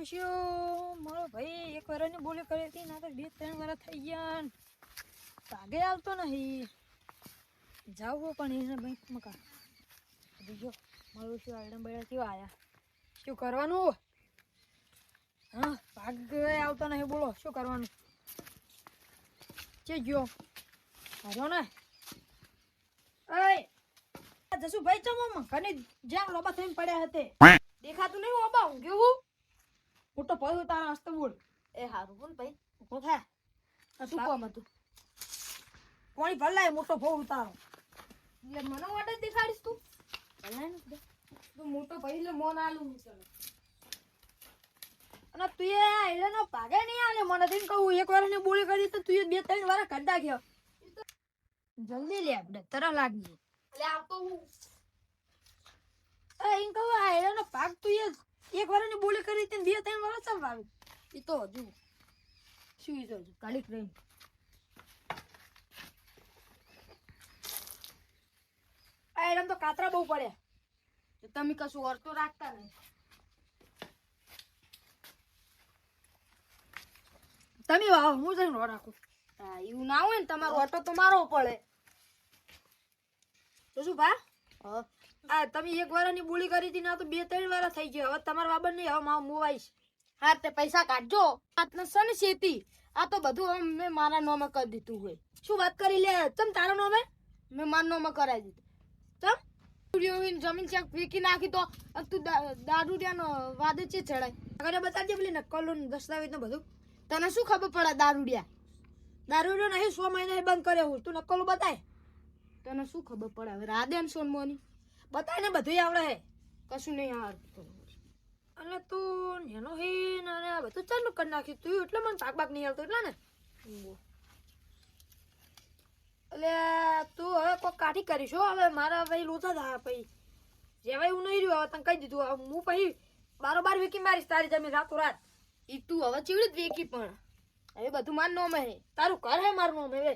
ડોશિયો મારો ભાઈ એક વારની બોલી કરી હતી ના તો 2-3 વાર થઈ ગયા ભાગે આવતો નહીં જાવ પણ એને બેંકમાં કા બીજો મારો શું આઈડમ બળ્યા કેવા આયા શું કરવાનું હા ભાગે આવતો નહીં બોલો શું કરવાનું છે ગયો હારો ને એ જસુ ભાઈ ચમો ઘણી જ્યાં લોબા થઈને પડ્યા હતે દેખાતું નહીં ઓબા હું કેવું મોટો ભાઈ તારા હસ્તે બોલ એ હારું બોલ ભાઈ ઉભો થા શું કામ હતું કોણી ભલાય મોટો ભાઈ તારો એટલે મને ઓર્ડર દેખાડીશ તું ભલાય ને તું મોટો ભાઈ એટલે મોન આલું હું તને અને તું એ આઈડનો ભાગે નહીં આલે મને તેમ કહું એક વાર ને બોલી કરી તો તું 2-3 વાર કઢા ગયો જલ્દી લે આપણે તરા લાગી એટલે આવતો હું એમ કહું આઈડનો ભાગ તું એક વાર ને બોલી કરી તે 2-3 વાર ચાલ વાવે ઈ તો હજુ શું ઈ તો કાલી ટ્રેન આઈડમ તો કાતરા બહુ પડે તમે કશું વર્તો રાખતા નહીં તમે વાવ હું જઈને નો રાખું હા એવું ના હોય ને તમારો ઓટો તો મારો પડે તો શું ભા આ તમે એક વાર ની બોલી કરી હતી ના તો 2-3 વાર થઈ ગયો હવે તમારા બાબર નહીં હવે મારો મોવાઈશ હા તે પૈસા કાઢજો આટલા સન શેતી આ તો બધું હવે મેં મારા નામે કરી દીધું હોય શું વાત કરી લે તમ તારા નામે મેં મારા નામે કરાવી દીધું જમીન ચેક વેકી નાખી તો તું દારૂડિયાનો વાદે છે ચડાય આગળ બતાવજે પેલી નકલો દસ્તાવેજ ને બધું તને શું ખબર પડે દારૂડિયા નહીં 100 મહિના બંધ કર્યો હું તું નકલો બતાય તને શું ખબર પડે હવે રાધેન સોનમોની બતાય ને બધું આવડે હે કશું નહીં આવડતું અને તું નેનો હે ને આ બધું ચાલુ કરી નાખ્યું તું એટલે મને પાક નહીં આવતો એટલે ને એટલે તું હવે કોઈ કાઠી કરીશો હવે મારા ભાઈ લોચા થયા પછી જેવાય હું નહીં રહ્યું હવે તને કહી દીધું હું પછી 12 વીકી મારીશ તારી જમીન રાતો રાત ઈ તું હવે ચીવડી જ વેકી પણ હવે બધું માર નામે હે તારું ઘર હે મારું નામ હવે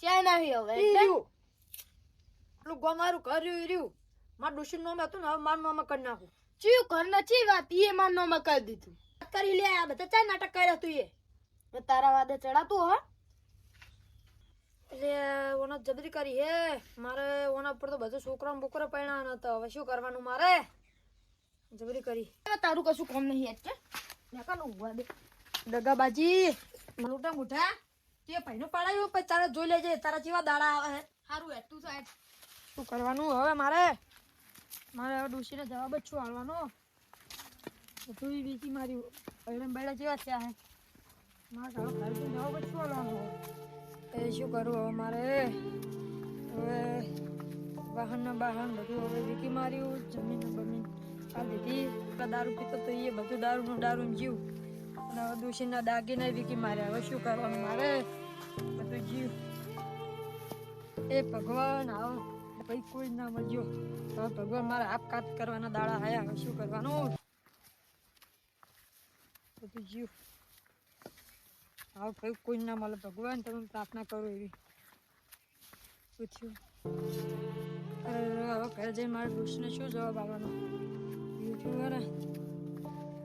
ક્યાંય નહીં હવે એટલું ગો મારું ઘર રહ્યું મારું ડોશીનું નામ હતું ને હવે મારું નામ કરી નાખું ચીયું ઘર નથી વાત એ માર નામે કરી દીધું કરી લે આ બધા ચાર નાટક કર્યા તું એ તારા વાદે ચડાતું હો એટલે ઓને જબરી કરી હે મારે ઓના ઉપર તો બધું છોકરા બોકરા પૈણા નતો હવે શું કરવાનું મારે જબરી કરી તારું કશું કામ નહીં એટલે નેકાનો ઉભા દે દગાબાજી મોટા મોટા તે ભાઈનો પાડાયો પછી તારે જોઈ લેજે તારા જેવા દાડા આવે હે સારું એટલું સાહેબ શું કરવાનું હવે મારે હવે ડોશીને જવાબ જ શું હાલવાનો તું બીજી મારી પૈડા બૈડા જેવા થયા હે મારે તારો ખાલી જવાબ જ શું હાલવાનો એ શું કરું હવે મારે હવે વાહન બધું હવે વીકી માર્યું જમીન બમીન આ દીધી દારૂ પીતો તો એ બધું દારૂ જીવ અને હવે દોશીના દાગીને વીકી માર્યા હવે શું કરવાનું મારે બધું જીવ એ ભગવાન આવો ભાઈ કોઈ ના મળ્યો હવે ભગવાન મારા આપઘાત કરવાના દાડા આયા હવે શું કરવાનું બધું જીવ હા ભાઈ કોઈ ના મળે ભગવાન તમે પ્રાર્થના કરો એવી પૂછ્યું હવે ઘરે જઈને મારા દોસ્તને શું જવાબ આવવાનો યુટ્યુબર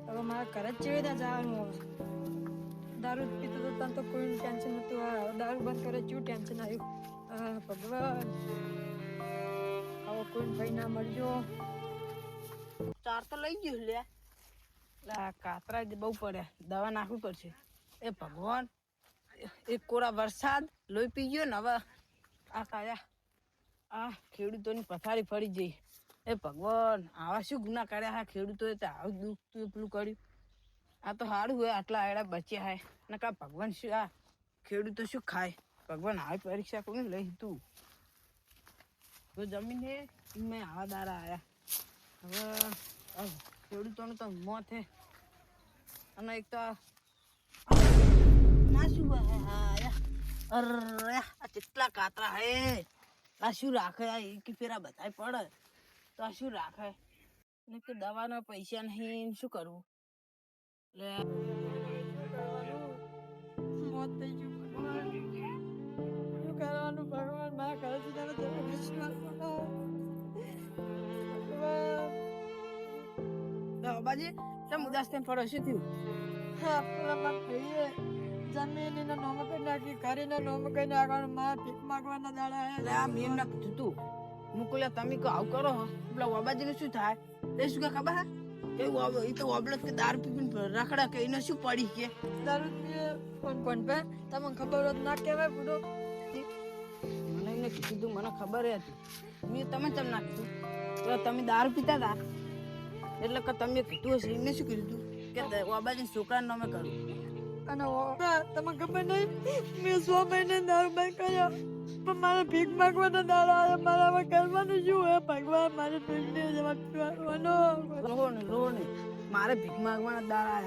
હવે મારા ઘરે જ જેવી ત્યાં જવાનું હવે દારૂ પીતું તો તને તો કોઈ ટેન્શન નહોતું હવે દારૂ બંધ કરે શું ટેન્શન આવ્યું ભગવાન હવે કોઈ ભાઈ ના મળજો ચાર તો લઈ ગયું લે કાતરા બહુ પડ્યા દવા નાખવી પડશે એ ભગવાન એક કોરા વરસાદ લોહી પી ગયો ને હવે આ કાયા આ ખેડૂતોની પથારી ફરી જઈ એ ભગવાન આવા શું ગુના કર્યા હા ખેડૂતોએ તો આવું દુઃખ પેલું કર્યું આ તો સારું હોય આટલા આયડા બચ્યા હાય ને કા ભગવાન શું આ ખેડૂતો શું ખાય ભગવાન આવી પરીક્ષા કોને લઈ તું તો જમીન હે મેં આવા દારા આવ્યા હવે ખેડૂતોનું તો મોત હે અને એક તો ના શું અરે આ કેટલા કાતરા હે આ શું રાખે આ એક ફેરા બધાય પડે તો આ શું રાખે ને કે દવાના પૈસા નહીં શું કરવું લે મોત થઈ ગયું શું કરવાનું ભગવાન મારા ઘરે સુધારો બાબાજી કેમ ઉદાસ થઈને પડો? શું થયું? હા પેલા મારા ભાઈએ જમીનના નોમ કરી નાખી, ઘરેના નોમ કરી નાખવાનું, મારા ભીખ માગવાના દાડા એટલે આ મેં એમને કીધું તું મુકુલા તમે કહો આવું કરો હો પેલા વાબાજીને શું થાય? એ શું કે ખબર હે? એ તો ઓબળો કે દારૂ પીને રખડા કે એને શું પડી કે દારૂ પીએ કોણ પે તમને ખબર હોત ના કહેવાય બુડો. મને એને કીધું તું, મને ખબર હતી. મેં તમે કેમ ના કીધું? તો તમે દારૂ પીતા હતા એટલે કે તમે કીધું હશે. એમને શું કીધું તું કે વાબાજીને છોકરાને નામે કરું? અને તમને ખબર નહીં મેં 100 મહિને દારૂ બંધ કર્યો પણ મારે ભીખ માગવાના દાડા આવ્યા. મારે હવે કરવાનું શું હે ભગવાન? મારે પીને જવા પીવાનો રો ને મારે ભીખ માંગવાના દાડા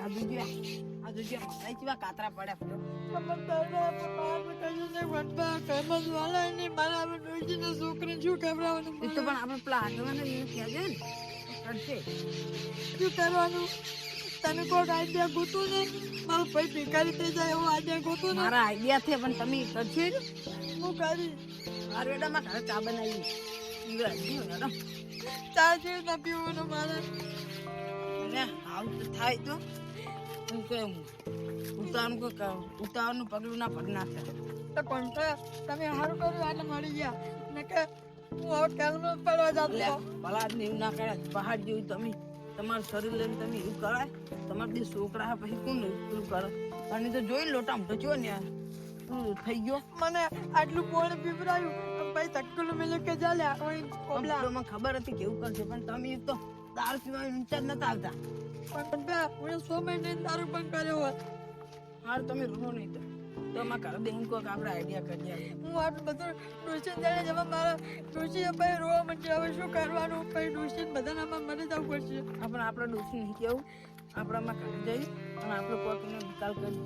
આ જોજે મને કેવા કાતરા પડ્યા ફરો. શું કરવાનું? એ તો પણ આપણે પેલા આગળવાના એને કહેજે ને કરશે. શું કરવાનું? તમે કોઈક આઈડિયા ગોતું ને મારો ભાઈ ભિખારી થઈ જાય એવો આઈડિયા ગોતું ને. મારા આઈડિયા છે પણ તમે કરશે જ. હું કરી મારા બેટામાં ઘરે ચા બનાવી મેડમ ચા જેવું ના પીવાનું મારે. અને આવું તો થાય તો હું કેમ ઉતારનું પગલું ના પગ ના થાય. તો કોણ છે? તમે સારું કર્યું આટલે મળી ગયા ને કે હું હવે કેલમાં પડવા જતો. પલાદ ને એવું ના કરે. પહાડ જેવું તમે તમારું શરીર લઈને તમે એવું કરાય? તમારા બે છોકરા પછી કોણ એવું કરે? અને તો જોઈ લોટા તો જો ને થઈ ગયો. મને આટલું પોણે પીવરાયું ભાઈ ધક્કલું મેલે કે ચાલ્યા મને ખબર હતી કેવું કરશે પણ તમે તો દારૂ પીવાની ઊંચા જ નતા આવતા. પણ હું 100 મહિને દારૂ બંધ કર્યો હોત. હાર તમે રૂનો નહીં તો મારા ઘરે બેન કોઈક આપણે આઈડિયા કરી આવીએ. હું આટલું બધું ટ્યુશન જઈને જવા મારા ટ્યુશન ભાઈ રોવા માંડ્યા. હવે શું કરવાનું? ભાઈ ટ્યુશન બધાને આમાં મરી જવું પડશે. આપણે ડોસી નહીં કેવું આપણામાં ઘરે જઈ અને આપણે કોઈકનો નિકાલ કરીએ.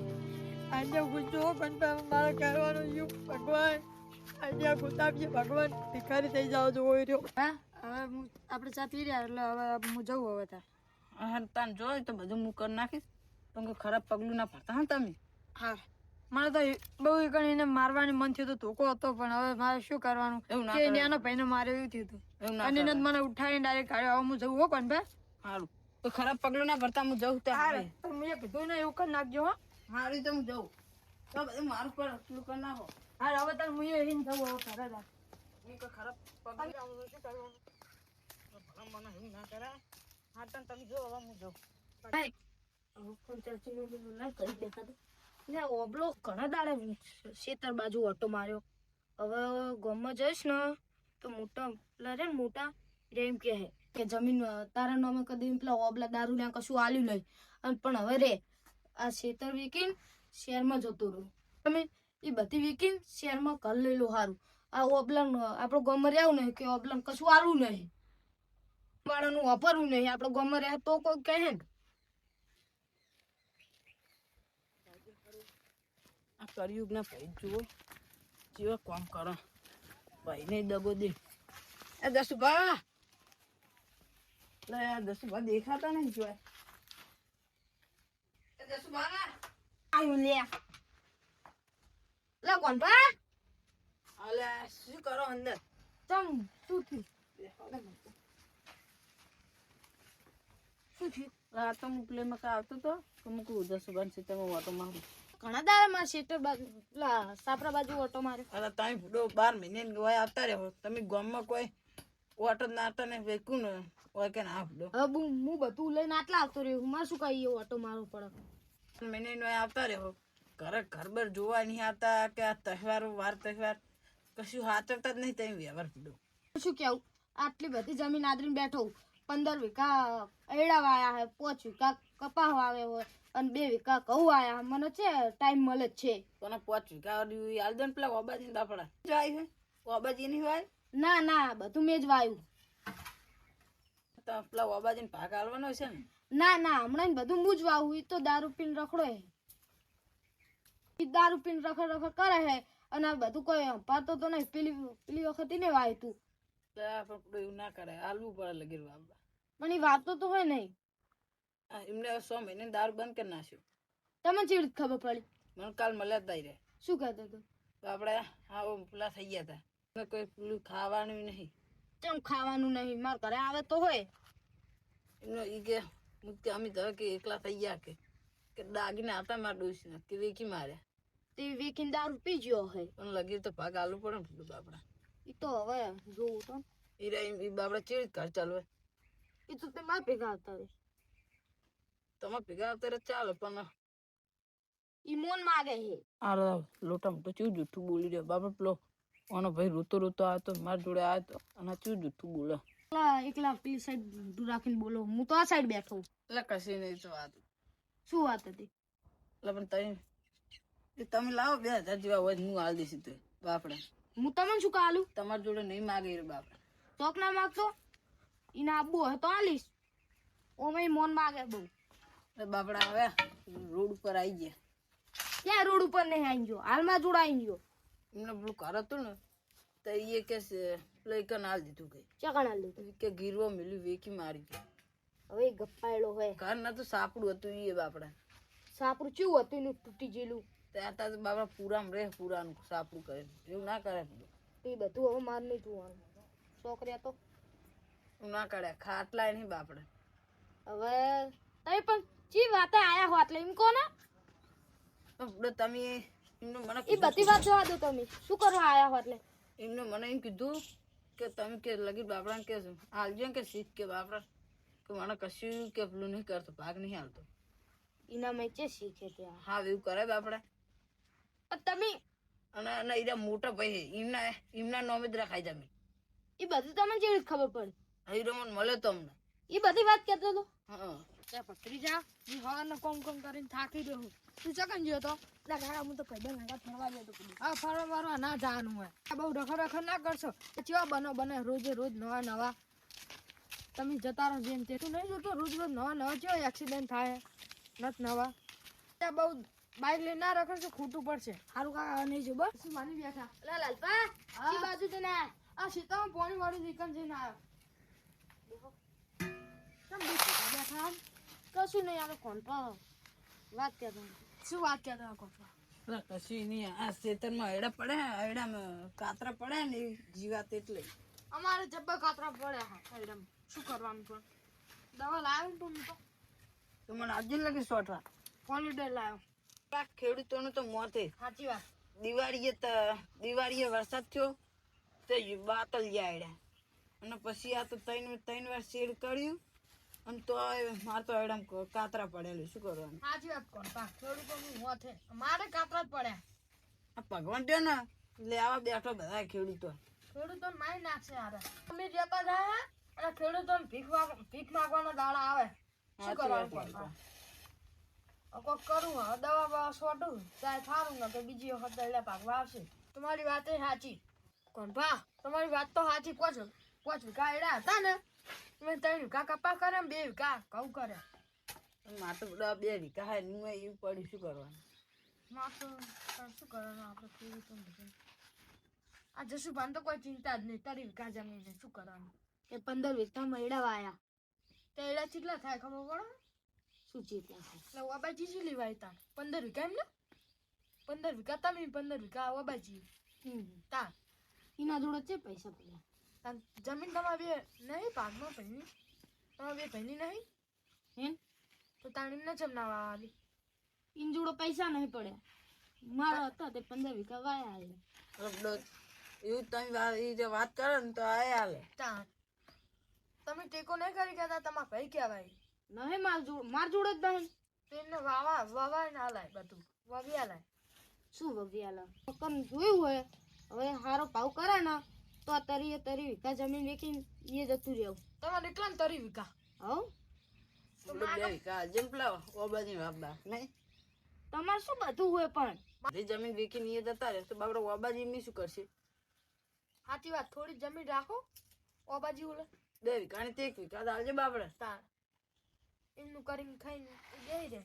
આજે ગુસ્સો પણ મારે કરવાનું શું ભગવાન? આજે ગુતાબજી ભગવાન ભિખારી થઈ જાવ છો રહ્યો. હા હવે આપણે સાથે રહ્યા એટલે હવે હું જવું હવે તાર. હા તાન જોઈ તો બધું હું કરી નાખીશ પણ કોઈ ખરાબ પગલું ના પડતા હા તમે. હા મને તો બહુ એને મારવાની મન થયું હતું. ધોકો હતો પણ હવે મારે શું કરવાનું? એવું ના કે નાનો ભાઈને મારે એવું થયું હતું. એવું ના અને એને મને ઉઠાવીને ડાયરેક્ટ કાઢ્યો. હવે હું જવું હો કોણ ભાઈ? સારું તો ખરાબ પગલું ના ભરતા હું જઉં ત્યાં. મેં કીધું ને એવું કરી નાખજો હો. સારું તો હું જઉં તો બધું મારું પર એટલું કરી નાખો. હા હવે તાર હું અહીં જવું હવે ઘરે જા. હું કોઈ ખરાબ પગલું શું કરવાનું? ભલા મને એવું ના કરાય. હા તને તમે જો હવે હું જઉં. ઓબલો ઘણા દાડે ખેતર બાજુ ઓટો માર્યો. હવે ગામમાં જઈશ ને તો મોટા પેલા રે મોટા એમ કે જમીન તારા નામે કદી પેલા ઓબલા દારૂ ને કશું આલ્યું નહીં. અને પણ હવે રે આ ખેતર વીકીને શહેરમાં જતો રહ્યો. તમે એ બધી વીકીને શહેરમાં ઘર લઈ લો સારું. આ ઓબલા આપણો ગામમાં રહેવું નહીં કે ઓબલા કશું આલવું નહીં. વાળાનું વાપરવું નહીં. આપણો ગામમાં રહે તો કોઈ કહે ને આ કળિયુગ ના ભાઈ જુઓ જેવા કામ કરો ભાઈ ને દગો દે. એ દસુભા લે દસુભા દેખાતા નહીં જોય. એ દસુભા આવ્યું લે કોણ પા અલે શું કરો અંદર? ચમ શું થયું? શું થયું? આ તો હું પ્લેમાં કા આવતો તો મૂકું દસુભા છે તમે ઓટો મારું. ઘણા દાડા માં શેટર બાજુ પેલા સાપરા બાજુ ઓટો માર્યો. અરે તમે ભૂડો 12 મહિને ગવાય આવતા રહ્યો. તમે ગામમાં કોઈ ઓટો ના આવતા ને વેકું ને હોય કે ના ભૂડો. હવે હું બધું લઈને આટલા આવતો રહ્યો. મારે શું કહીએ ઓટો મારવો પડે. મહિને નો આવતા રહ્યો. ઘર બર જોવા નહીં આવતા કે આ તહેવારો વાર તહેવાર કશું હાચવતા જ નહીં. તમે વ્યવહાર ભૂડો શું કેવું? આટલી બધી જમીન આદરીને બેઠો. 15 વીઘા એડા વાયા હે, 5 વીઘા કપાસ વાવ્યો હોય અને 2 વીઘા ઘઉં વાયા. મને છે ટાઈમ મળે જ છે. કોને 5 વીઘા આલદન પેલા ઓબાજી દાફડા જાય છે. ઓબાજી નહીં વાય? ના ના બધું મેં જ વાયું. તો પેલા ઓબાજીને ભાગ આલવાનો છે ને? ના ના હમણાં બધું હું જ વાવું. એ તો દારૂ પીને રખડો હે. એ દારૂ પીને રખડ રખડ કરે હે અને આ બધું કોઈ પાતો તો નહીં. પેલી વખત એને વાય તું પણ એવું ના કરે. આલવું પડે લગીર બાબા. પણ એ વાતો તો હોય નહીં. એમને 100 મહિને દારૂ બંધ કરી નાખ્યો. તમને કેવી રીતે ખબર પડી? મને કાલ મળ્યા તા રે. શું કહેતો તું? તો આપણે હા પેલા થઈ ગયા હતા. કોઈ પેલું ખાવાનું નહીં. કેમ ખાવાનું નહીં? મારા ઘરે આવે તો હોય. એમને ઈ કે કે અમે તો કે એકલા થઈ ગયા કે દાગીને હતા મારા ડોશીને કે વેકી માર્યા તે વેકીને દારૂ પી ગયો હે. પણ લગી તો ભાગ આલવું પડે ને પેલું બાપડા એ તો હવે જોવું તો એ બાપડા ચેવી ઘર ચાલવે એ તો તે માર ભેગા આવતા રે. તમે ભેગા અત્યારે ચાલે પણ ઈ મોન માગે હે. આ લોટા મોટો ચેવું જૂઠું બોલી રહ્યો બાપા પેલો ઓનો ભાઈ રોતો આવ્યો તો મારા જોડે આવ્યો તો અને ચેવું જૂઠું બોલે એકલા પેલી સાઈડ ઊંધું રાખીને બોલો, હું તો આ સાઈડ બેઠો. એટલે કશી નહીં તો વાત શું વાત હતી? એટલે પણ તમે લાવો 2000 જેવા હોય હું હાલ દઈશ તો બાપડા હું તમને શું કાલું? તમારી જોડે નહીં માગે રે બાપડા ચોક ના માગતો ઈને આબુ હોય તો આલીશ. ઓમે મોન માગે બહુ. એટલે બાપડા હવે રોડ ઉપર આવી ગયા. ક્યાં રોડ ઉપર નહીં આવી ગયો? હાલમાં જોડાઈ ગયો. એમને પેલું ઘર હતું ને તો એ કે લઈ કન હાલ દીધું કે ચકણા લીધું કે ગીરવો મિલી વેકી મારી ગઈ. હવે ગપ્પાયેલો હોય. ઘર ના તો સાપડું હતું એ બાપડા સાપરું ચેવું હતું એનું તૂટી ગયેલું. ત્યાં તો બાપડા પૂરામાં રહે પૂરાનું સાપડું કરે એવું ના કરે એ બધું હવે માર નહીં જોવાનું. છોકરીયા તો એવું ના કરે ખાટલા નહીં બાપડા. હવે તમે પણ ચી વાતે આયા હો એટલે એમ કહો ને. તમે એમને મને એ બધી વાત જવા દો. તમે શું કરવા આયા હો એટલે એમને મને એમ કીધું કે તમે કે લગી બાપડાને કે હાલજો કે શીખ કે બાપડા કે મને કશું કે પેલું નહીં કરતો ભાગ નહીં હાલતો. એના મેં ચે શીખે ત્યાં. હા એવું કરે બાપડા. તમે અને એના મોટા ભાઈ એમના નોમે જ રખાય જમીન. એ બધું તમને જેવી ખબર પડે. હીરો મને મળ્યો તો અમને. એ બધી વાત કહેતો હતો. હા ત્યાં પકડી જા હું હવારનો કોમ કરીને થાકી ગયો હું. તું ચકન ગયો તો એટલે ઘણા હું તો ભાઈ ભેગા ફરવા ગયો તો. હા ફરવા ના જવાનું હોય. બહુ રખડ ના કરશો. કેવા બને રોજે રોજ નવા તમે જતા રહો જેમ તે તું નહીં જોતો રોજ નવા કેવા એક્સિડન્ટ થાય નત નવા. ત્યાં બહુ બાઇક લઈને ના રખડશો ખોટું પડશે. સારું કાકા નહીં જો બસ શું માની બેઠા. અલા લાલપા ઈ બાજુ જઈને આય. આ સીતામાં પાણી વાળી નીકળ જઈને આવ્યો. કેમ બેઠા આમ? કશું નહીં આવે કોણ પણ વાત કરતો. શું વાત કહેતા કોપા? કશું નહીં આ ખેતરમાં એડા પડે એડામાં કાતરા પડે ને એ જીવાત એટલે અમારે જબ્બર કાતરા પડ્યા હા એડમ શું કરવાનું પણ દવા લાવ્યો ને તો મને આજે લાગે સોટવા હોલિડે લાવ્યો. આ ખેડૂતોનું તો મોતે સાચી વાત. દિવાળીએ વરસાદ થયો તો બાતલ જાય અને પછી આ તો ત્રણ વાર શેડ કર્યું અને તો મારે તો એડમ કાતરા પડેલું શું કરવાનું. સાચી વાત કોણ પા ખેડૂતોનું મોત છે મારે કાતરા જ પડ્યા. આ ભગવાન થયો ને એટલે આવા બેઠો બધા ખેડૂતો ખેડૂતોને મારી નાખશે યાર. અમે જતા જાય અને ખેડૂતોને ભીખ માંગવાનો દાડા આવે શું કરવાનું કોણ? કોક કરું હવે દવા બવા છોટું ચાય થારું ને તો બીજી વખત દડા ભાગવા આવશે. તમારી વાત એ સાચી કોણ ભા તમારી વાત તો સાચી. પોચ વીઘા એડા હતા ને તમે 3 વીઘા કપા કરે 2 વીઘા ઘઉં કરે. મારે તો બધા 2 વીઘા હા એવું પડ્યું શું કરવાનું. માં તો શું કરવાનું આપણે ખેડૂતોને. આ જસુભાન તો કોઈ ચિંતા જ નહીં 3 વીઘા જમીન શું કરવાનું. એ 15 વીઘામાં એડા વાયા. તો એડા કેટલા થાય ખબર પડે? શું ચીતલા છે? એટલે ઓબાજી જી લેવાય તાર 15 વીઘા એમ ને 15 વીઘા તમે 15 વીઘા ઓબાજી તાર એના જોડે છે પૈસા પડ્યા. તાર જમીન તમારે નહીં ભાગમાં ભાઈની તમારે 2 ભાઈની નહીં હે તો તાણીને ચમના વાળી એન જોડે પૈસા નહીં પડ્યા. મારા હતા તે 15 વીઘા વાયા એવું તમે વાત કરો ને તો આ હાલે. તાર તમે ટેકો નહીં કરી કહેતા તમારા ભાઈ કહેવાય નહીં માર જોડે જ નહીં. તો એમને વાવા ના લાય બધું વવ્યા લાય. શું વગિયાલા પકન જોયું હોય હવે હારો ભાવ કરે ને તો આ 30 વીઘા જમીન વેચીને એ જતું રહેવું. તમારે એટલા ને 30 વીઘા હવ 2 વીઘા જેમ પેલા ઓબાજી વાપડા નહીં તમારે શું બધું હોય પણ બધી જમીન વેચીને એ જતા રહે તો બાપડા ઓબાજી એમની શું કરશે. સાચી વાત. થોડી જમીન રાખો ઓબાજી ઓલે 2 વીઘા ને 1 વીઘા દાલજે બાપડા તાર એમનું કરીને ખાઈને જઈ રહે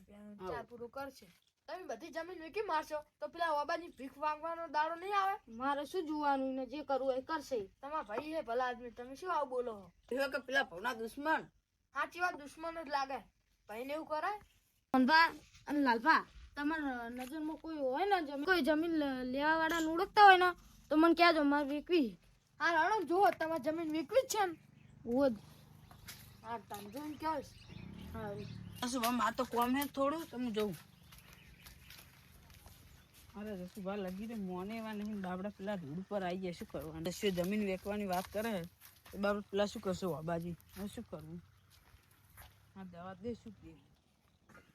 ચા પૂરું કરશે. તમે બધી જમીન વેચી મારશો તો પેલા ઓબાજી ભીખ માંગવાનો દાડો નહીં આવે. મારે શું જોવાનું ને જે કરવું એ કરશે. તમારા ભાઈ હે ભલા આદમી તમે શું આવું બોલો છો? એવા કે પેલા ભવના દુશ્મન. સાચી વાત દુશ્મન જ લાગે ભાઈને એવું કરાય. પનભા અને લાલભા તમારા નજરમાં કોઈ હોય ને કોઈ જમીન લેવા વાળા ઓળખતા હોય ને તો મને કહેજો મારે વેચવી. હા રાણો જુઓ તમારે જમીન વેચવી જ છે ને હોય હા તાન જોઈને કહેશ જસુભા માર તો કોમ હે થોડું તો હું જઉં. અરે જસુભા લગી રે મોને એવા નહીં બાબડા પેલા રોડ ઉપર આવી જાય શું કરવાનું? શું જમીન વેચવાની વાત કરે તો બાબડા પેલા શું કરશો બાબાજી? હવે શું કરવું? હા દવા દે શું દે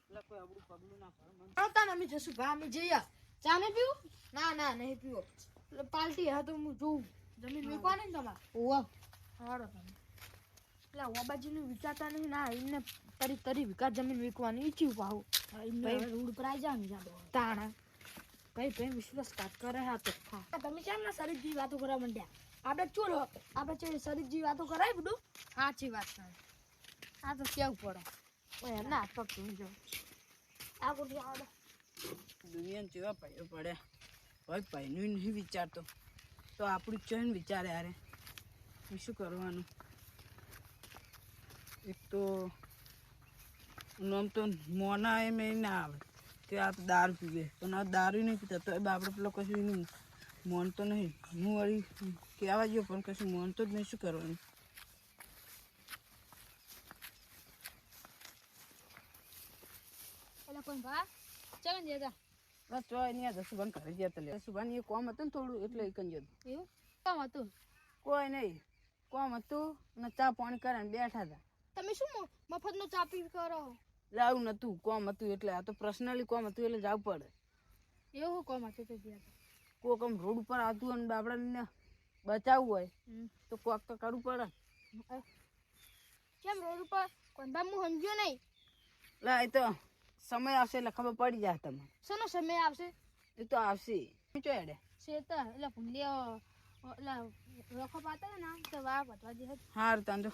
પેલા કોઈ અબડું પગલું ના પડે મને. આવતા ને અમે જશું ભા અમે જઈએ. ચા નહીં પીવું? ના ના નહીં પીવો. પાલટી હા તો હું જોઉં. જમીન વેચવાની ને તમારે? ઓવા હારો તમે પેલા ઓબાજીનું વિચારતા નહીં ના એમને તરી વિકાસ જમીન વેચવાની ઈચ્છ્યું પાહું રોડ પર આવી જાવ ને તાણા ભાઈ વિશ્વાસ કાટ કરે હા તો તમે કેમ ના શરીર જેવી વાતો કરવા માંડ્યા? આપણે ચોલો આપણે શરીર જેવી વાતો કરાય બધું સાચી વાત છે. આ તો કેવું પડે ઓય ના પગ જો આ ગોડી આવડે દુનિયાને જેવા ભાઈઓ પડ્યા ભાઈ ભાઈનું નહીં વિચારતો તો આપણું ચેન વિચારે યારે શું કરવાનું? એક તો આમ તો મોના એમ એ ના આવે કે આ તો દારૂ પીવે પણ આ દારૂ નહીં પીતા તો એ આપણે પેલો કશું એનું મોન તો નહીં. હું વળી કહેવા ગયો પણ કશું મોન તો જ નહીં. શું કરવાનું? એટલે કોઈ ભા ચાલ ને જતા બસ તો અહીંયા જસુભાન ઘરે જતા લે. જસુભાન એ કોમ હતું ને થોડું એટલે એ કંઈ જતું. એવું કામ હતું? કોઈ નહીં કોમ હતું અને ચા પાણી કરે ને બેઠા હતા. તમે શું મફતનો ચા પી કરો? જાવું નતું કોમ હતું એટલે આ તો પર્સનલી કોમ હતું એટલે જવું પડે. એવું કામ હતું તો ગયા કોક આમ રોડ ઉપર આવતું અને બાપડાને બચાવવું હોય તો કોક તો કરવું પડે. કેમ રોડ ઉપર કોઈ બા હું સમજ્યો નહીં. એટલે એ તો સમય આવશે એટલે ખબર પડી જાય તમને. શેનો સમય આવશે? એ તો આવશે ચો એડે શેતર એટલે ભૂંડિયા એટલે રખો પાતા ને તો વાહ વધવા દે. હાર તાંજો